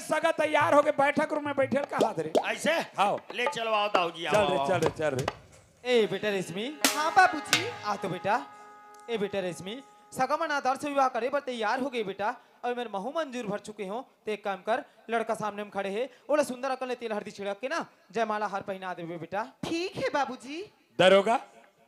रे सगा तैयार हो गए बैठक रूम में बैठे कहा रे ऐसे आओ ले चलो आओ दाऊ जी चल रे चल रे चल रे ए बेटा रेशमी हाँ बाबूजी। आ तो बेटा ए बेटा रेशमी सगमन आदर्श विवाह करे पर तैयार हो गई बेटा और मेरे महू मंजूर भर चुके हो तो एक काम कर लड़का सामने में खड़े है ओला सुंदर अकल ने तेल हल्दी छिड़क के ना जयमाला हार पहना देवे बेटा। ठीक है बाबूजी। दरोगा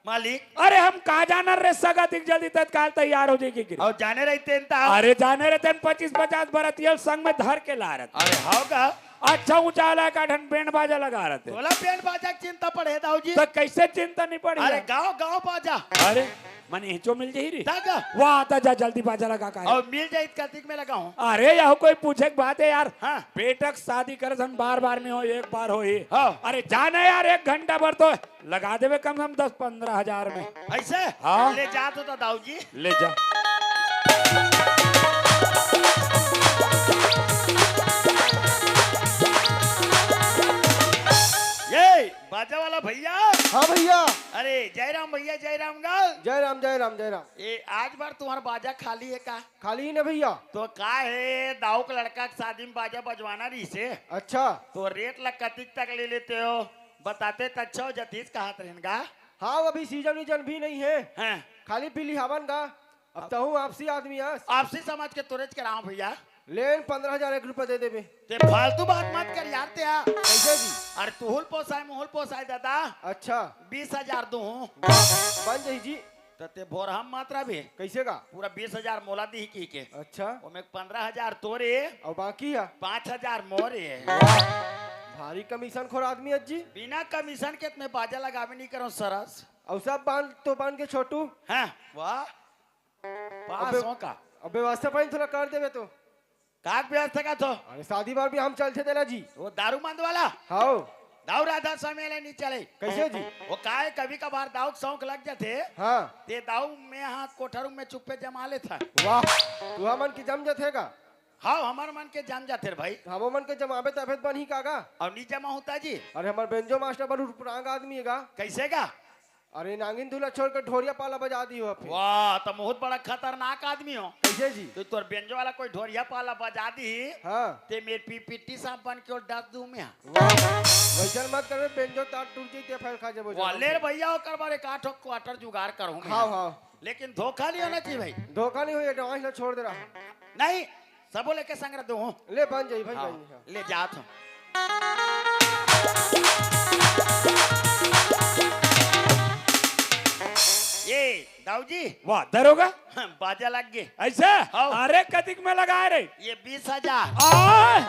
मालिक अरे हम कहा जाना रे सगा दिख जल्दी तत्काल तैयार हो जाएगी कि और जाने रहते हैं ता अरे जाने रहते हैं 25-50 बरतियल संग में धर के ला रहे अरे होगा अच्छा ऊंचा वाला का ढन बैंड बाजा लगा रहे थे बोला बैंड बाजा की चिंता पड़े दाऊ जी तो कैसे चिंता नहीं पड़ी अरे गांव गांव बाजा अरे मन हिचो मिल जाही रे ताका वहाँ आता जा जल्दी बाजा लगा का और मिल जाए कार्तिक में लगाऊं अरे यह कोई पूछे की बात है यार हाँ। बेटक शादी कर सन बार बार नहीं हो एक बार हो ही हाँ। अरे जाने यार 1 घंटा भर तो लगा देवे कम से कम 10-15 हजार में ऐसे हाँ। ले जा तो दाऊ जी ले जा ये बाजा वाला भैया हाँ भैया। अरे जयराम भैया जयराम गाल जय राम जय राम जय राम। ये आज बार तुम्हारा बाजा खाली है का खाली ही ना भैया। तो का है दाऊ का लड़का के शादी में बाजा बजवाना रही से अच्छा तो रेट लग कतिक तक ले लेते हो बताते तो अच्छा हो जतीस कहा रहेगा हाँ अभी सीजन वीजन भी नहीं है हैं खाली पीली हवन का अब तो हूँ आपसी आदमी हस आपसी समाज के तुरंत कराओ भैया लेन 15,000 1 रुपया दे देबे। ते फालतू बात मत कर यार ते कैसे जी? अरे तुहुल पोसाए मुहुल पोसाए दादा अच्छा 20,000 दूं बन जाही जी। तो ते भोर हम मात्रा भी कैसे का? पूरा 20,000 मोला दी की के अच्छा ओमे 15,000 तोरे और बाकी है 5,000 मोरे भारी कमीशन खोर आदमी अज्जी। बिना कमीशन के तुम्हें बाजा लगावे नहीं करो सरस और सब बांध तो बांध के छोटू हैं वाह पास हो का अब व्यवस्था पानी थोड़ा कर देवे तो काक व्यवस्था का तो अरे शादी बार भी हम चलते थे ना जी। वो दारू मंद वाला हाँ दाऊ राधा समय ले नहीं चले कैसे जी? वो काहे कभी कभार दाऊ के शौक लग जाते हाँ ते दाऊ में यहाँ कोठरू में चुप्पे जमा ले था वाह तू मन की जम जथेगा। हाँ हमारे मन के जान जाते रे भाई हम मन के जमाबे तबेत बन ही कागा। और नी जमा होता जी अरे हमारे बेंजो मास्टर बड़ू पुरांग आदमी है गा। कैसे का अरे नागिन दूल्हा छोड़ कर ढोरिया पाला बजा दी हो फिर। वाह तो बहुत बड़ा खतरनाक आदमी हो कैसे जी? तो तोर बेंजो वाला कोई ढोरिया पाला बजा दी हाँ ते मेरे पिट्टी साहब बन के और डाल दूं मैं वाह वैसन मत करे बेंजो तार टूट जाती है फिर खा जब वाले भैया कर बारे काठो क्वार्टर जुगाड़ करूं मैं हाँ हाँ लेकिन धोखा नहीं होना चाहिए भाई धोखा नहीं हुई एडवांस ना छोड़ दे रहा। नहीं सबो लेके संग रख दूं ले बन जाई भाई हाँ, बन जाई। ले जात हूं ये दाऊ जी वाह दरोगा बाजा लग गए ऐसे हाँ। अरे कतिक में लगा रहे ये 20,000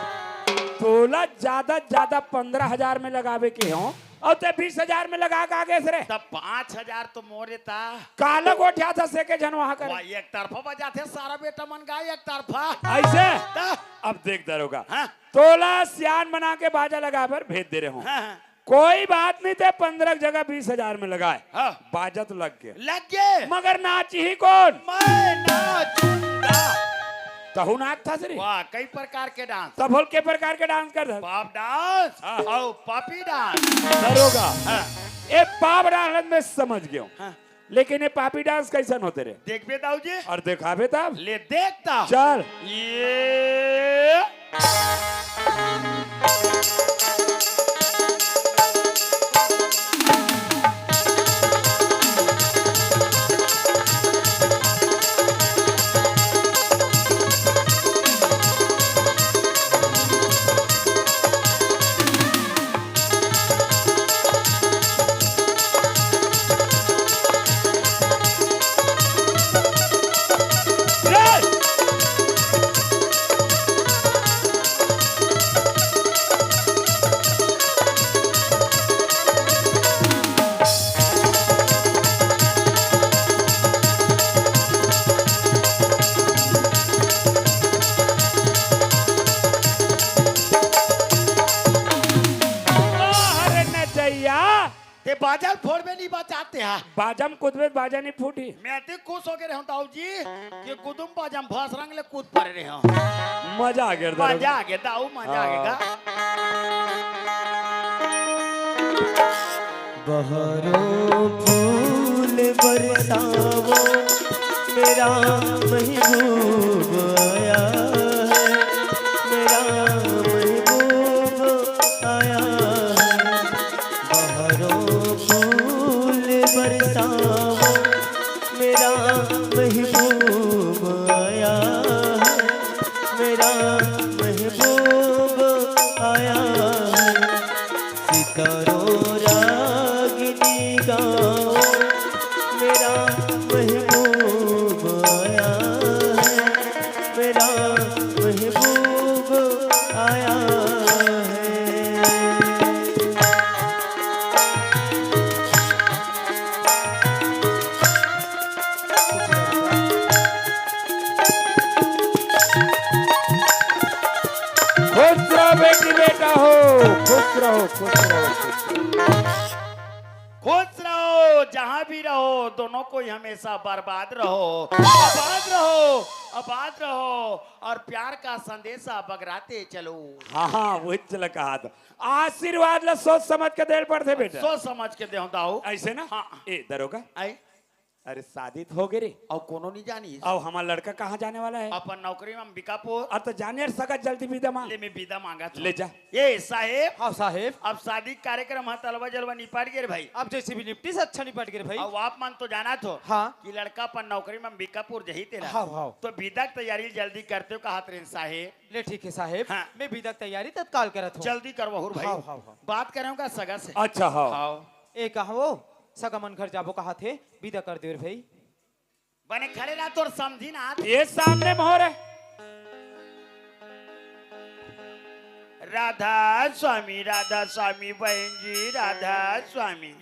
तोला ज्यादा 15,000 में लगावे के हो और ते 20,000 में लगा के आगे से तब 5,000 तो मोरे था काला गोठिया था से के जन वहां वाह करे एक तरफा बजाते सारा बेटा मन गाय एक तरफा ऐसे ता? अब देख दरोगा हाँ तोला सियान बना के बाजा लगा पर भेज दे रहे हो हाँ हाँ, कोई बात नहीं थे 15 जगह 20,000 में लगाए हाँ बाजा तो लग गया लग गए मगर नाच ही कौन मैं नाचूंगा तहु नाच था सरी वाह कई प्रकार के डांस तब होल के प्रकार के डांस कर पाप डांस हाँ। और पापी डांस दरोगा हाँ ये पाप डांस में समझ गया हाँ लेकिन ये पापी डांस कैसन होते रहे देख बे दाऊ जी और दिखावे तब ले देखता चल ये ते बाजार फोड़ में नहीं बचाते हैं बाजम कुदबे बाजा नहीं फूटी मैं तो खुश हो गए रहा हूँ दाऊ जी कि कुदुम बाजम भस रंग ले कूद पड़ रहे हो मजा आ गया दरोगा। मजा आ गया दाऊ मजा आ गया बहारों फूल बरसावो मेरा महबूब आया है मेरा खुश रहो बेटी बेटा हो, खुश रहो खुश रहो खुश रहो। खुश रहो, जहाँ भी रहो, दोनों को ही हमेशा बर्बाद रहो, आबाद रहो, आबाद रहो, और प्यार का संदेशा बगराते चलो। हाँ हाँ वही चल कहा था। आशीर्वाद ला सोच समझ के देर पड़ते बेटा। सोच समझ के दे दाऊ। ऐसे ना। हाँ। ए दरोगा, आई अरे शादी तो हो गई रे, और कोनो नहीं जानी अब हमारा लड़का कहाँ जाने वाला है? अपन नौकरी में अंबिकापुर। अब तो जाने यार सगा जल्दी विदा मांग। ले मैं विदा मांगा था। ले जा। ये साहेब, हाँ साहेब, अब शादी कार्यक्रम है, तलवा जलवा निपट गए रे भाई। अब जैसे भी निपटी से अच्छा निपट गए भाई। अब आप मन तो जाना तो हाँ। कि लड़का अपन नौकरी में अंबिकापुर जही तेरा। हाँ, हाँ। तो विदा की तैयारी जल्दी करते हो कहा रे साहेब। ले ठीक है साहेब, हाँ। मैं विदा की तैयारी तत्काल करत हूँ। जल्दी करवा हुर भाई। हाँ, हाँ, हाँ। बात करूँगा सगा से। अच्छा हाँ। हाँ। ए कहा वो सगा मन घर जाबो कहा थे, विदा कर दे भाई। बने खड़े ना तो समझी ना। ये सामने मोहर है। राधा स्वामी बहन जी, राधा स्वामी।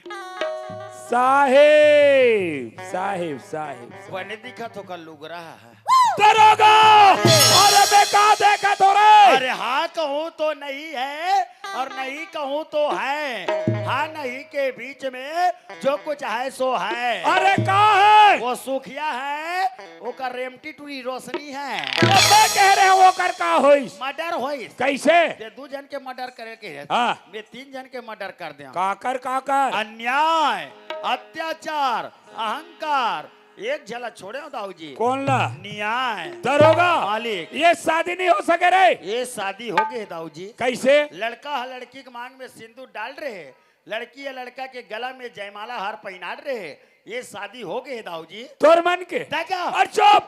साहेब साहेब साहेब बने दिखा तो कल लुग रहा है। दरोगा, अरे मैं कहा देखा तो रे। अरे हाँ कहूँ तो नहीं है और नहीं कहूँ तो है। हाँ नहीं के बीच में जो कुछ है सो है। अरे कहा है? वो सुखिया है, वो का रेमटी टूरी रोशनी है। तो मैं कह रहे हो वो कर का होइस? मर्डर होइस। कैसे? ये 2 जन के मर्डर करे के है। हाँ। मैं 3 जन के मर्डर कर दे। काकर अन्याय, अत्याचार, अहंकार, एक झलक छोड़े हो दाऊ जी। कौन ला? न्याय। दरोगा मालिक। ये शादी नहीं हो सके रे। ये शादी हो गई दाऊ जी। कैसे? लड़का है लड़की के मांग में सिंदूर डाल रहे, लड़की है लड़का के गला में जयमाला हार पहना रहे। ये शादी हो गई दाऊ जी। तोर मन के। देखा? और चुप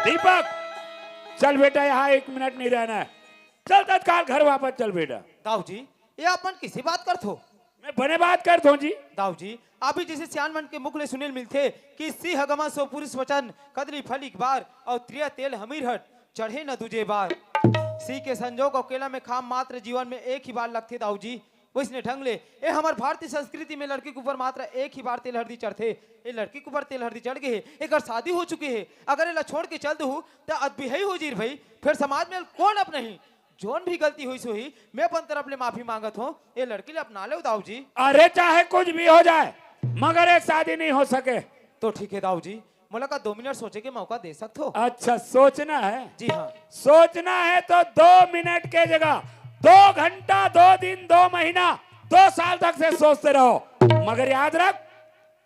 दीपक, चल बेटा यहाँ 1 मिनट नहीं रहना है, चल तत्काल घर वापस चल बेटा। दाऊ जी ये अपन किसी बात कर थो? मैं बने बात करता हूँ जी। दाऊ जी अभी जैसे सियान मन के मुख ले सुनील मिलते कि सिंह हगमा सो पुरुष वचन कदरी फल एक बार और त्रिया तेल हमीर हट चढ़े न दूजे बार। सी के संजोग अकेला में खाम मात्र जीवन में एक ही बार लगते दाऊ जी। वैसने ढंग ले ए हमार भारतीय संस्कृति में लड़की के ऊपर मात्र एक ही बार तेल हल्दी चढ़ते। ये लड़की के ऊपर तेल हल्दी चढ़ गए है, एक शादी हो चुकी है, अगर ये छोड़ के चल दू तो अदबी है हो जीर भाई। फिर समाज में कौन अप नहीं, जोन भी गलती हुई सो ही मैं अपन तरफ ले माफी मांगत हूँ। ये लड़की ले अपना ले दाऊ जी। अरे चाहे कुछ भी हो जाए मगर एक शादी नहीं हो सके तो ठीक है दाऊ जी, मुलाकात 2 मिनट सोचे के मौका दे सकते हो? अच्छा सोचना है? जी हाँ। सोचना है तो 2 मिनट के जगह 2 घंटा, 2 दिन, 2 महीना, 2 साल तक से सोचते रहो, मगर याद रख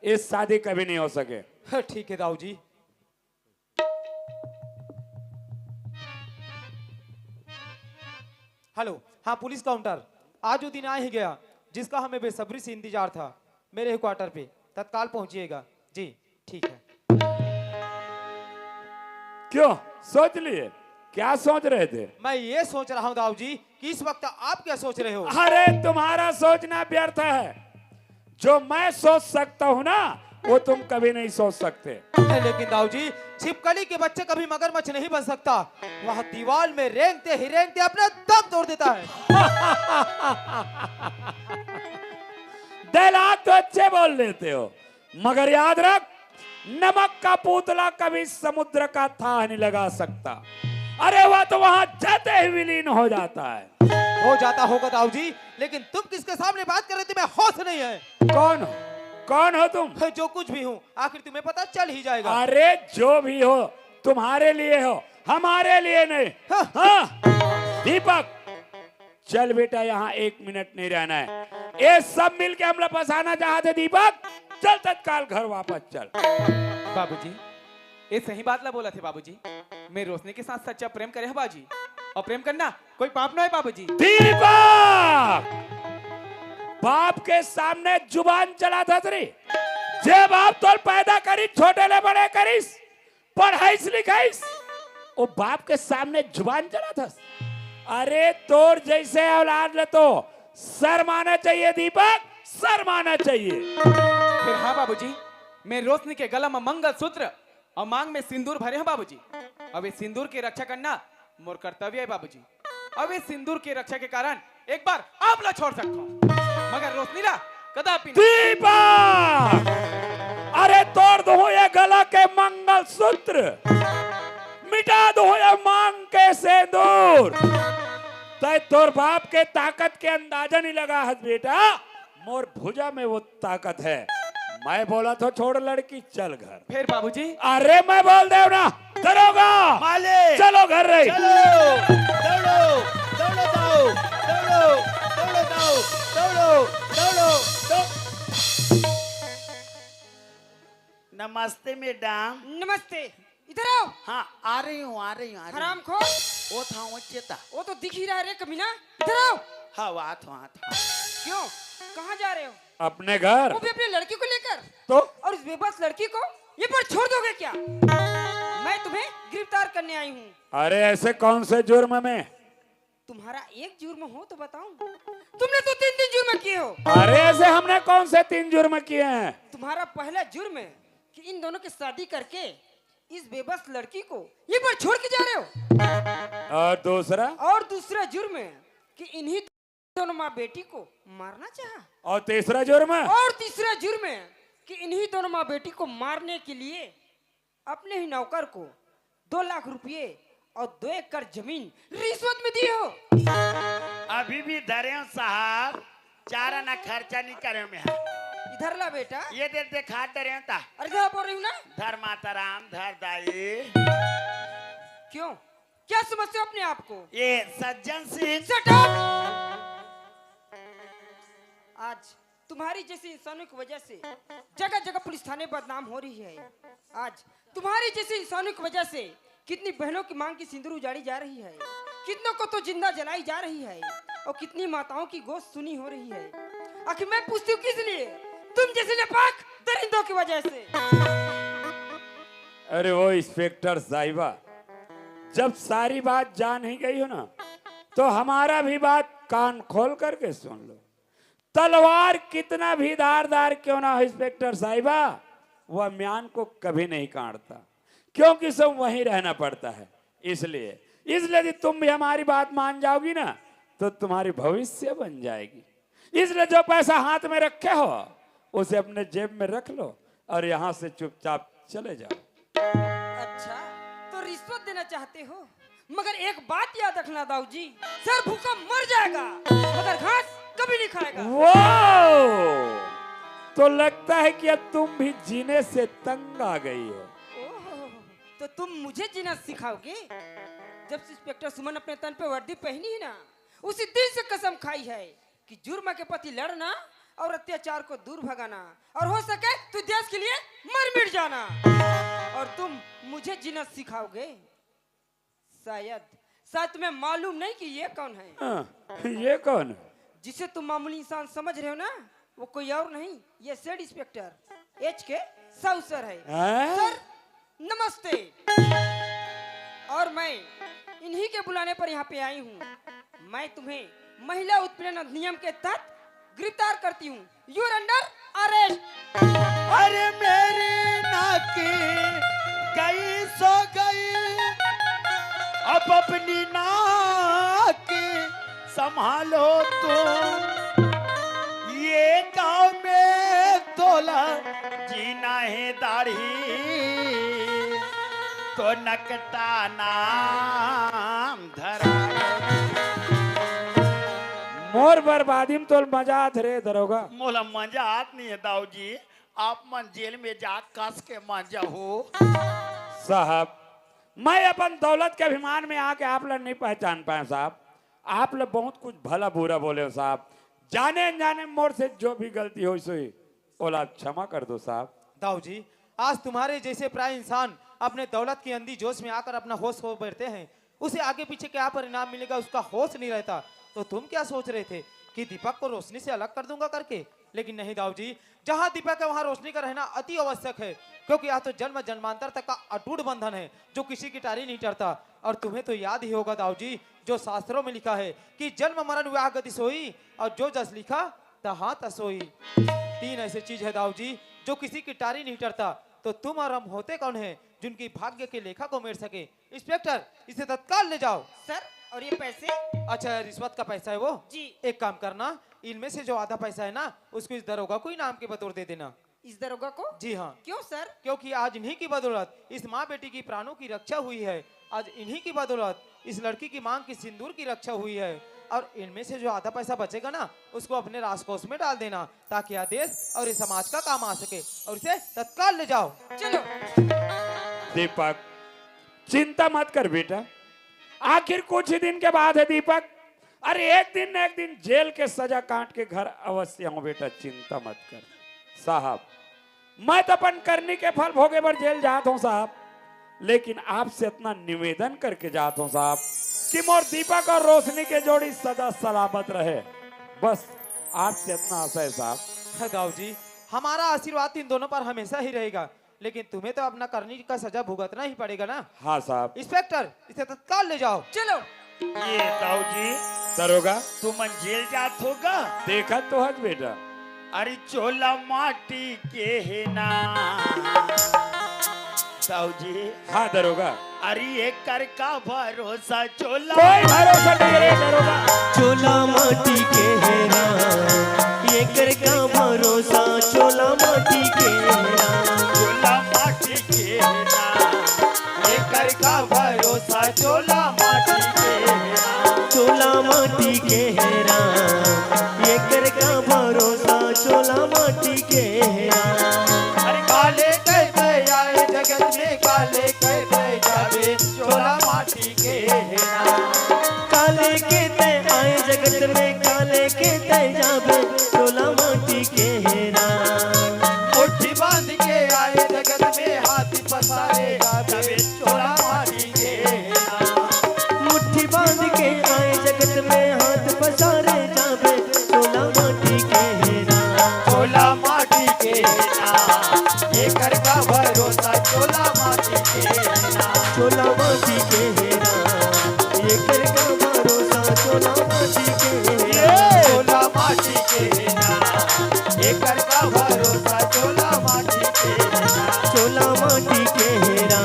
इस शादी कभी नहीं हो सके। ठीक है दाऊ जी। हेलो, हाँ पुलिस काउंटर, आज वो दिन आ ही गया जिसका हमें बेसब्री से इंतजार था। मेरे क्वार्टर पे तत्काल पहुंचिएगा। जी ठीक है। क्यों सोच लिए? क्या सोच रहे थे? मैं ये सोच रहा हूँ दाऊ जी कि इस वक्त आप क्या सोच रहे हो? अरे तुम्हारा सोचना व्यर्थ है। जो मैं सोच सकता हूँ ना वो तुम कभी नहीं सोच सकते। लेकिन दाऊ जी छिपकली के बच्चे कभी मगरमच्छ नहीं बन सकता। वह दीवार में रेंगते ही रेंगते अपना दम तोड़ देता है। डायलॉग तो अच्छे बोल लेते हो, मगर याद रख नमक का पुतला कभी समुद्र का था नहीं लगा सकता। अरे वह तो वहां जाते ही विलीन हो जाता है। हो जाता होगा दाऊ जी, लेकिन तुम किसके सामने बात कर रहे थे? मैं होश नहीं है। कौन हो? कौन हो तुम? जो कुछ भी हूँ आखिर तुम्हें पता चल ही जाएगा। अरे जो भी हो तुम्हारे लिए हो, हमारे लिए नहीं। हाँ दीपक चल बेटा, यहाँ 1 मिनट नहीं रहना है। ये सब मिलके हम लोग फंसाना चाहते। दीपक चल तत्काल घर वापस चल। बाबूजी ये सही बात ला बोला थे बाबूजी। मैं रोशनी के साथ सच्चा प्रेम करे है बाजी, और प्रेम करना कोई पाप ना है बाबूजी। दीपक बाप के सामने जुबान चला था तेरी। जे बाप तोल पैदा करी छोटे ले बड़े करीस, पढ़ाईस लिखाईस, वो बाप के सामने जुबान चला था। अरे तोर जैसे औलाद ले तो शर्माना चाहिए दीपक, शर्माना चाहिए। फिर हाँ बाबूजी, मैं रोशनी के गला में मंगल सूत्र और मांग में सिंदूर भरे हैं बाबूजी। अब इस सिंदूर की रक्षा करना मोर कर्तव्य है बाबूजी। अब इस सिंदूर की रक्षा के कारण एक बार आप ला छोड़ सकता हूँ, मगर रोशनी ला कदापि नहीं। दीपक अरे तोड़ दो ये गला के मंगल सूत्र, मिटा दो ये मांग के सिंदूर। तय तोर बाप के ताकत के अंदाजा नहीं लगा है बेटा। मोर भुजा में वो ताकत है। मैं बोला तो छोड़ लड़की चल घर। फिर बाबूजी अरे मैं बोल दे ना दरोगा मालिक चलो घर रे। चलो दौड़ो दौड़ो दौड़ो दौड़ो दौड़ो दौड़ो दौड़ो दौड़ो। नमस्ते मैडम। नमस्ते, इधर आओ। हाँ आ रही हूँ आ रही हूँ हराम खोर, वो था वो चेता। वो तो दिख ही रहा है रे कमीना। इधर आओ। हाँ बात वहाँ था। क्यों, कहाँ जा रहे हो? अपने घर। वो भी अपने लड़की को लेकर? तो और उस बेबस लड़की को ये पर छोड़ दोगे क्या? मैं तुम्हें गिरफ्तार करने आई हूँ। अरे ऐसे कौन से जुर्म में? तुम्हारा एक जुर्म हो तो बताऊं। तुमने तो 3 जुर्म किए हो। अरे ऐसे हमने कौन से 3 जुर्म किए हैं? तुम्हारा पहला जुर्म है कि इन दोनों की शादी करके इस बेबस लड़की को ये पर छोड़ के जा रहे हो। और दूसरा? और दूसरा जुर्म है कि इन्हीं दोनों माँ बेटी को मारना चाहा। और तीसरा जुर्म? और तीसरा जुर्म है कि इन्हीं दोनों माँ बेटी को मारने के लिए अपने ही नौकर को 2 लाख रुपए और 2 एकड़ जमीन रिश्वत में दिए हो। अभी भी धरे हो साहब, 4 आना खर्चा नहीं करे में है। इधर ला बेटा। ये देर देखा डरे था। अरे इधर बोल रही हूँ ना। धर माता राम धर दाई। क्यों, क्या समझते हो अपने आप को? ये सज्जन सिंह। Shut up! आज तुम्हारी जैसे इंसानों की वजह से जगह जगह पुलिस थाने बदनाम हो रही है। आज तुम्हारी जैसे इंसानों की वजह से कितनी बहनों की मांग की सिंदूर उजाड़ी जा रही है, कितनों को तो जिंदा जलाई जा रही है और कितनी माताओं की गोश्त सुनी हो रही है। आखिर मैं पूछती हूँ किस लिए? तुम जैसे नापाक दरिंदों की वजह से। अरे वो इंस्पेक्टर साहिबा, जब सारी बात जान ही गई हो ना तो हमारा भी बात कान खोल करके सुन लो। तलवार कितना भी धारदार क्यों ना हो इंस्पेक्टर साहिबा, वह म्यान को कभी नहीं काटता, क्योंकि सब वहीं रहना पड़ता है। इसलिए यदि तुम भी हमारी बात मान जाओगी ना तो तुम्हारी भविष्य बन जाएगी। इसलिए जो पैसा हाथ में रखे हो उसे अपने जेब में रख लो और यहाँ से चुपचाप चले जाओ। अच्छा, तो रिश्वत देना चाहते हो? मगर एक बात याद रखना दाऊ जी, सर भूखा मर जाएगा मगर घास कभी नहीं खाएगा। वो तो लगता है कि अब तुम भी जीने से तंग आ गई हो। ओह, तो तुम मुझे जीना सिखाओगे? जब से इंस्पेक्टर सुमन अपने तन पे वर्दी पहनी है ना, उसी दिन से कसम खाई है कि जुर्म के प्रति लड़ना और अत्याचार को दूर भगाना और हो सके तो देश के लिए मर मिट जाना। और तुम मुझे जीना सिखाओगे? शायद तुम्हें मालूम नहीं कि ये कौन है। ये कौन है? जिसे तुम मामूली इंसान समझ रहे हो ना, वो कोई और नहीं, ये सेड इंस्पेक्टर HK साउ सर है। सर नमस्ते। और मैं इन्हीं के बुलाने पर यहाँ पे आई हूँ। मैं तुम्हें महिला उत्पीड़न अधिनियम के तहत गिरफ्तार करती हूँ। You are under arrest. अरे मेरी नाकी गई सो गई, अब अपनी नाकी संभालो तुम। ये गांव में तोला जीना है दाढ़ी, तो नकटा नाम धरा। मोर बर्बादी में तो मजा आत रे दरोगा। मोला मजा आत नहीं है दाऊ जी, आप मन जेल में जा कस के मजा हो। साहब, मैं अपन दौलत के अभिमान में आके आप लोग नहीं पहचान पाए साहब। आप लोग बहुत कुछ भला बुरा बोले हो साहब। जाने अनजाने मोर से जो भी गलती हो सोई ओला क्षमा कर दो साहब। दाऊ जी, आज तुम्हारे जैसे प्राय इंसान अपने दौलत की अंधी जोश में आकर अपना होश खो बैठते हैं, उसे आगे पीछे क्या परिणाम मिलेगा उसका होश नहीं रहता। तो तुम क्या सोच रहे थे कि दीपक को रोशनी से अलग कर दूंगा करके? लेकिन नहीं दाऊ जी, जहां दीपक है वहां रोशनी का रहना अति आवश्यक है, क्योंकि यह तो जन्म जन्मांतर तक का अटूट बंधन है जो किसी की टारी नहीं टरता। और तुम्हें तो याद ही होगा दाऊ जी, जो शास्त्रों में लिखा है कि जन्म मरण विवाह गति सोई, और जो जस लिखा तहां तसोई। 3 ऐसी चीज है दाऊ जी जो किसी की टारी नहीं टरता। तो तुम और हम होते कौन हैं जिनकी भाग्य के लेखा को मेर सके? इंस्पेक्टर, इसे तत्काल ले जाओ। सर, और ये पैसे? अच्छा, रिश्वत का पैसा है वो जी। एक काम करना, इनमें से जो आधा पैसा है ना उसको इस दरोगा को इनाम के बतौर दे देना। इस दरोगा को? जी हाँ। क्यों सर? क्योंकि आज इन्हीं की बदौलत इस माँ बेटी की प्राणों की रक्षा हुई है। आज इन्हीं की बदौलत इस लड़की की मांग की सिंदूर की रक्षा हुई है। और इनमें से जो आधा पैसा बचेगा ना उसको अपने राजकोष में डाल देना, ताकि यह देश और इस समाज का काम आ सके, और इसे तत्काल ले जाओ। चलो। दीपक चिंता मत कर बेटा, आखिर कुछ ही दिन के बाद है दीपक। अरे एक दिन न एक दिन जेल के सजा काट के घर अवश्य आऊं बेटा, चिंता मत कर साहब। मैं तो अपन करनी के फल भोगे पर जेल जाता हूं साहब, लेकिन आपसे इतना निवेदन करके जाता हूं साहब कि मोर दीपक और रोशनी के जोड़ी सदा सलामत रहे। बस आपसे इतना आशा है साहब। दाऊ जी, हमारा आशीर्वाद इन दोनों पर हमेशा ही रहेगा, लेकिन तुम्हें तो अपना करनी का सजा भुगतना ही पड़ेगा ना। हाँ साहब। इंस्पेक्टर, इसे तत्काल ले जाओ। चलो। ये ताऊ जी दरोगा तुम जेल जात होगा। देखा तो हज बेटा। अरे चोला माटी के है ना ताऊ जी। हाँ दरोगा। अरे एक कर का भरोसा चोला। कोई भरोसा नहीं रे दरोगा। चोला माटी के हेरा, ये कर का भरोसा चोला माटी के हेरा। चोला माटी के है ना एक कर का भरोसा चोला माटी के है ना। चोला माटी के हेरा, ये कर का भरोसा चोला माटी के हेरा। अरे काले कहते आए जगत में, काले कहते जावे चोला माटी के है ना। काले के तय आए जगत में, काले के तय जावे चोला माटी के हेरा। मुट्ठी बांध के आए जगत में, हाथी पसारे जावे चोला माटी के है ना। मुट्ठी बांध के आए जगत में, हाथ पसारे जावे चोला माटी के हेरा। चोला माटी के है ना ये कर का भरोसा चोला माटी के है ना। चोला माटी के हेरा, ये कर का भरोसा चोला माटी के हेरा। चोला माटी के है ना ये कर का भरोसा चोला माटी के है ना। चोला माटी के हेरा,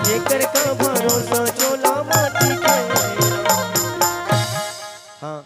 ये कर का भरोसा चोला माटी के हेरा। हाँ।